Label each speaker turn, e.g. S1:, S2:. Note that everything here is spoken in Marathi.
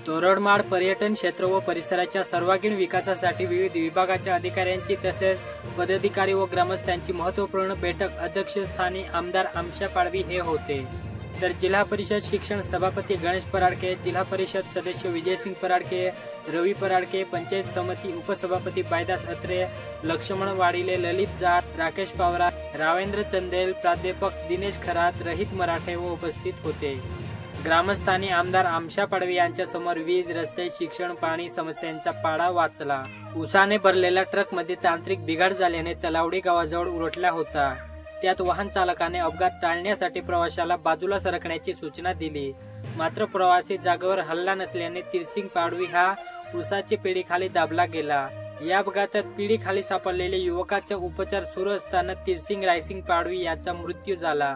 S1: तोरडमाळ पर्यटन क्षेत्र व परिसराच्या सर्वांगीण विकासासाठी विविध विभागाच्या अधिकाऱ्यांची तसेच पदाधिकारी व ग्रामस्थांची महत्त्वपूर्ण बैठक अध्यक्षस्थानी आमदार आमशा पाडवी हे होते। तर जिल्हा परिषद शिक्षण सभापती गणेश पराडके, जिल्हा परिषद सदस्य विजयसिंग पराडके, रवी पराडके, पंचायत समिती उपसभापती बायदास अत्रे, लक्ष्मण वाडिले, ललित जाट, राकेश पावरा, रावेंद्र चंदेल, प्राध्यापक दिनेश खरात, रहित मराठे व उपस्थित होते। ग्रामस्थांनी आमदार आमशा पाडवी यांच्या समोर वीज, रस्ते, शिक्षण, पाणी समस्यांचा पाडा वाचला। उसाने भरलेल्या ट्रकमध्ये तांत्रिक बिघाड झाल्याने तलावडी गावाजवळ उलटला होता। त्यात वाहन चालकाने अपघात टाळण्यासाठी प्रवाशाला बाजूला सरकण्याची सूचना दिली, मात्र प्रवासी जागेवर हलला नसल्याने तिरसिंग पाडवी हा उसाची पेढी खाली दाबला गेला। या अपघातात पिढी खाली सापडलेल्या युवकाचा उपचार सुरू असताना तिरसिंग रायसिंग पाडवी याचा मृत्यू झाला।